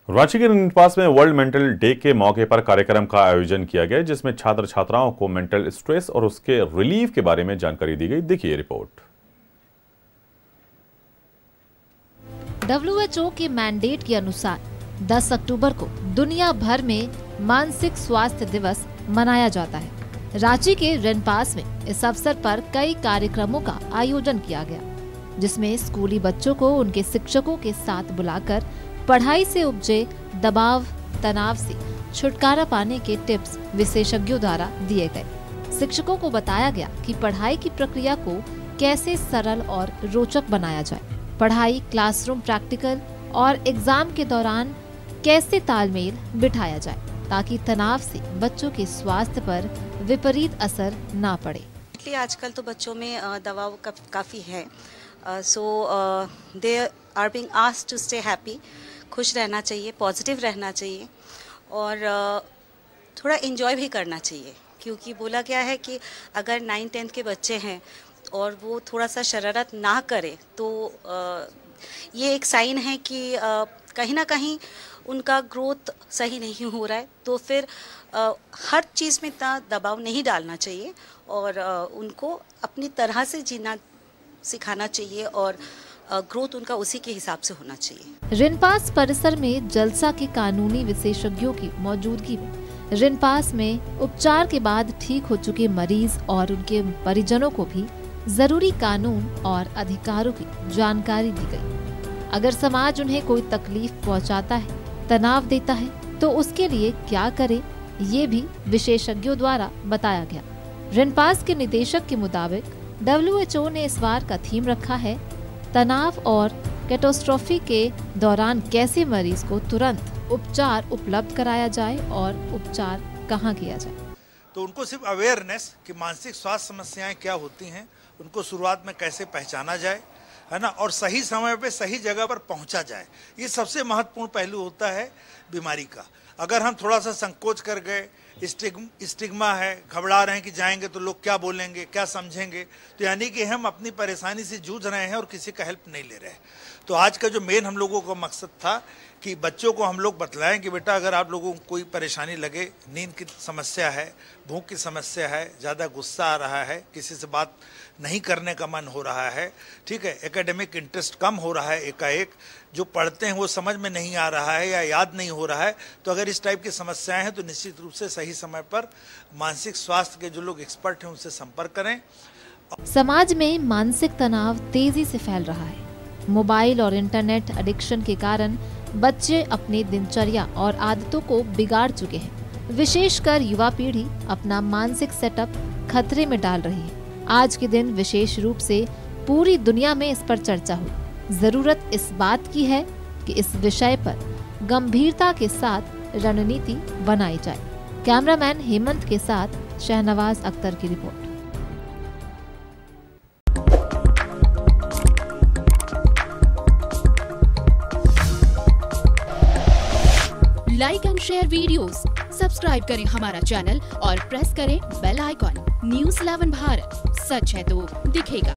रांची के रिनपास में world mental day के मौके पर कार्यक्रम का आयोजन किया गया, जिसमें छात्र छात्राओं को मेंटल स्ट्रेस और उसके रिलीफ के बारे में जानकारी दी गई। देखिए रिपोर्ट। WHO के मैंडेट के अनुसार 10 अक्टूबर को दुनिया भर में मानसिक स्वास्थ्य दिवस मनाया जाता है। रांची के रिनपास में इस अवसर पर कई कार्यक्रमों का आयोजन किया गया, जिसमें स्कूली बच्चों को उनके शिक्षकों के साथ बुलाकर पढ़ाई से उपजे दबाव तनाव से छुटकारा पाने के टिप्स विशेषज्ञों द्वारा दिए गए। शिक्षकों को बताया गया कि पढ़ाई की प्रक्रिया को कैसे सरल और रोचक बनाया जाए, पढ़ाई, क्लासरूम, प्रैक्टिकल और एग्जाम के दौरान कैसे तालमेल बिठाया जाए ताकि तनाव से बच्चों के स्वास्थ्य पर विपरीत असर ना पड़े। आजकल तो बच्चों में दबाव काफ़ी है, so they are being asked to stay happy. खुश रहना चाहिए, पॉजिटिव रहना चाहिए और थोड़ा एंजॉय भी करना चाहिए, क्योंकि बोला गया है कि अगर 9-10 के बच्चे हैं और वो थोड़ा सा शरारत ना करे तो ये एक साइन है कि कहीं ना कहीं उनका ग्रोथ सही नहीं हो रहा है। तो फिर हर चीज़ में इतना दबाव नहीं डालना चाहिए और उनको अपनी तरह से जीना सिखाना चाहिए और ग्रोथ उनका उसी के हिसाब से होना चाहिए। रिनपास परिसर में जलसा के कानूनी विशेषज्ञों की मौजूदगी में रिनपास में उपचार के बाद ठीक हो चुके मरीज और उनके परिजनों को भी जरूरी कानून और अधिकारों की जानकारी दी गई। अगर समाज उन्हें कोई तकलीफ पहुंचाता है, तनाव देता है, तो उसके लिए क्या करे, ये भी विशेषज्ञों द्वारा बताया गया। रिनपास के निदेशक के मुताबिक WHO ने इस बार का थीम रखा है तनाव और कैटास्ट्रोफी के दौरान कैसे मरीज को तुरंत उपचार उपलब्ध कराया जाए और उपचार कहाँ किया जाए। तो उनको सिर्फ अवेयरनेस कि मानसिक स्वास्थ्य समस्याएं क्या होती हैं, उनको शुरुआत में कैसे पहचाना जाए, है ना, और सही समय पे सही जगह पर पहुंचा जाए। ये सबसे महत्वपूर्ण पहलू होता है बीमारी का। अगर हम थोड़ा सा संकोच कर गए, स्टिग्मा है, घबरा रहे हैं कि जाएंगे तो लोग क्या बोलेंगे, क्या समझेंगे, तो यानी कि हम अपनी परेशानी से जूझ रहे हैं और किसी का हेल्प नहीं ले रहे हैं। तो आज का जो मेन हम लोगों का मकसद था कि बच्चों को हम लोग बतलाएं कि बेटा अगर आप लोगों को कोई परेशानी लगे, नींद की समस्या है, भूख की समस्या है, ज़्यादा गुस्सा आ रहा है, किसी से बात नहीं करने का मन हो रहा है, ठीक है, एकेडमिक इंटरेस्ट कम हो रहा है, एकाएक जो पढ़ते हैं वो समझ में नहीं आ रहा है या याद नहीं हो रहा है, तो अगर इस टाइप की समस्याएं हैं तो निश्चित रूप से सही समय पर मानसिक स्वास्थ्य के जो लोग एक्सपर्ट हैं उनसे संपर्क करें। समाज में मानसिक तनाव तेजी से फैल रहा है। मोबाइल और इंटरनेट एडिक्शन के कारण बच्चे अपनी दिनचर्या और आदतों को बिगाड़ चुके हैं। विशेषकर युवा पीढ़ी अपना मानसिक सेटअप खतरे में डाल रही है। आज के दिन विशेष रूप से पूरी दुनिया में इस पर चर्चा हुई। जरूरत इस बात की है कि इस विषय पर गंभीरता के साथ रणनीति बनाई जाए। कैमरामैन हेमंत के साथ शहनवाज अख्तर की report. Like and share videos, subscribe करें हमारा चैनल और प्रेस करें बेल आइकॉन। News 11 भारत, सच है तो दिखेगा।